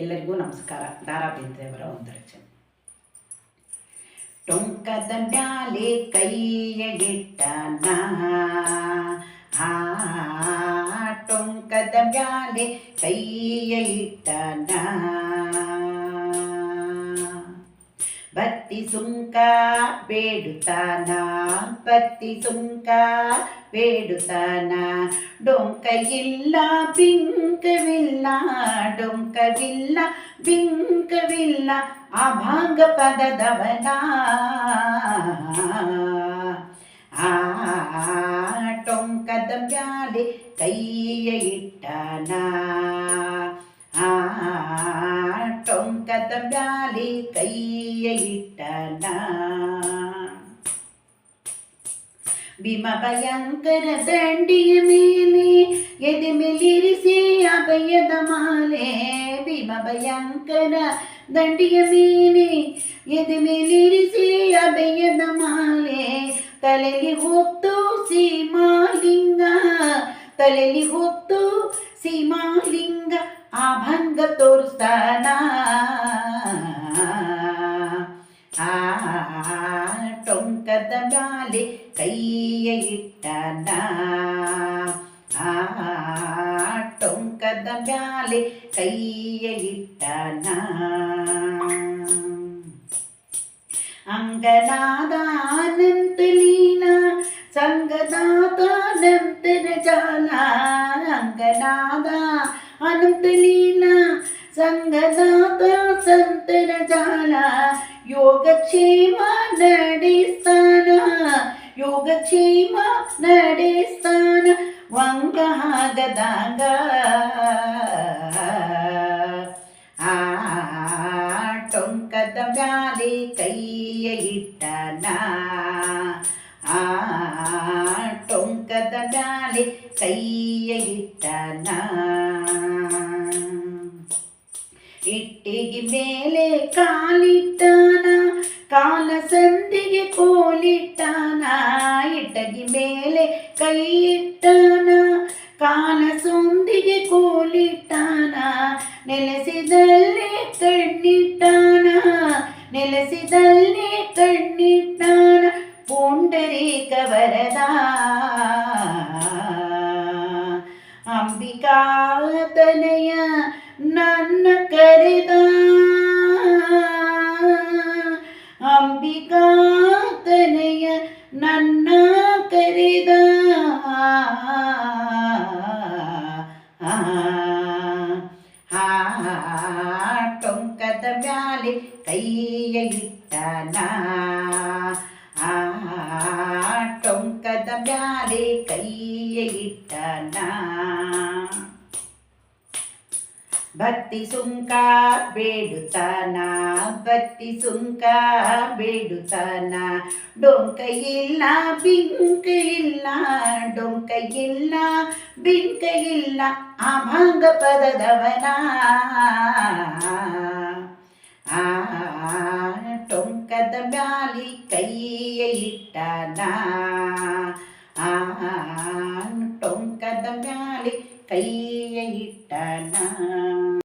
ಎಲ್ಲರಿಗೂ ನಮಸ್ಕಾರ. ದಾರಾ ಬೇಂದ್ರೆಯವರ ಒಂದು ರಚನೆ. ಟೊಂಕದ ಮ್ಯಾಲೆ ಕೈಯ ಇಟ್ಟನ, ಟೊಂಕದ ಮ್ಯಾಲೆ ಕೈಯ ಇಟ್ಟನ, ಭಕ್ತಿ ಸುಂಕ ಬೇಡುತ್ತಾನ, ಭಕ್ತಿ ಸುಂಕ ಬೇಡುತ್ತಾನ. ಡೊಂಕ ಇಲ್ಲ ಬಿಂಕವಿಲ್ಲ, ಡೊಂಕವಿಲ್ಲ ಬಿಂಕವಿಲ್ಲ, ಅಭಂಗ ಪದದವನ. ಟೊಂಕದ ಮ್ಯಾಲೆ ಕೈಯ ಇಟ್ಟನ, ಟೊಂಕದ ಮ್ಯಾಲೆ ಕೈಯ ಇಟ್ಟನ. ಭೀಮ ಭಯಂಕರ ದಂಡಿಯ ಮೇಲೆ ಎದೆ ಮೇಲಿರಿಸಿ ಅಭಯದ ಮಾಲೆ, ಭೀಮ ಭಯಂಕರ ದಂಡಿಯ ಮೇಲೆ ಎದೆ ಮೇಲಿರಿಸಿ ಅಭಯದ ಮಾಲೆ. ತಲೆಯಲ್ಲಿ ಹೊತ್ತು ಸೀಮಾಲಿಂಗ, ತಲೆಯಲ್ಲಿ ಹೊತ್ತು ಸೀಮಾಲಿಂಗ, ಅಭಂಗ ತೋರಿಸ್ತಾನ. ಟೊಂಕದ ಮ್ಯಾಲೆ ಕೈಯ ಇಟ್ಟನ, ಟೊಂಕದ ಮ್ಯಾಲೆ ಕೈಯ ಇಟ್ಟನ. ಅಂಗನಾದ ಅನಂತ ಲೀಲಾ ಸಂಗದಾತ ನಂತರ ಜಾಲ, ಅಂಗನಾದ ಅನಂತ ಲೀಲಾ ಸಂಗದಾತ ಸಂತರ ಜಾಲ. ಯೋಗಕ್ಷೇಮ ನಡೆಸ್ತಾನ, ಯೋಗಕ್ಷೇಮ ನಡೆಸ್ತಾನ, ವಂಗ ಆಗದಾಗ. ಟೊಂಕದ ಮ್ಯಾಲೆ ಕೈಯ ಇಟ್ಟನ, ಟೊಂಕದ ಮ್ಯಾಲೆ ಕೈಯ ಇಟ್ಟನ. ಇಟ್ಟಿಗೆ ಮೇಲೆ ಕಾಲಿಟ್ಟನ, ಕಾಲ ಸಂದಿಗೆ ಕೋಲಿಟ್ಟನ, ಇಟ್ಟಗಿ ಮೇಲೆ ಕೈ ಇಟ್ಟನ, ಕಾಲ ಸಂದಿಗೆ ಕೋಲಿಟ್ಟನ. ನೆಲೆಸಿದಲ್ಲೇ ಕಣ್ಣಿಟ್ಟನ, ನೆಲೆಸಿದಲ್ಲೇ ಕಣ್ಣಿಟ್ಟನ, ಪುಂಡರೀಕ ವರದ. ಅಂಬಿಕಾ ತನಯ ನನ್ನ ಕರೆದ, ಅಂಬಿಕಾ ತನಯ ನನ್ನ ಕರೆದ. ಟೊಂಕದ ಮ್ಯಾಲೆ ಕೈಯ ಇಟ್ಟನ, ಟೊಂಕದ ಮ್ಯಾಲೆ ಕೈಯ ಇಟ್ಟನ. ಭಕ್ತಿ ಸುಂಕ ಬೇಡುತ್ತಾನ, ಭಕ್ತಿ ಸುಂಕ ಬೇಡುತ್ತಾನ. ಡೊಂಕ ಇಲ್ಲ ಬಿಂಕ ಇಲ್ಲ, ಡೊಂಕ ಇಲ್ಲ ಬಿಂಕ ಇಲ್ಲ, ಅಭಂಗ ಪದದವನ. ಟೊಂಕದ ಮ್ಯಾಲೆ ಕೈಯ ಇಟ್ಟನ.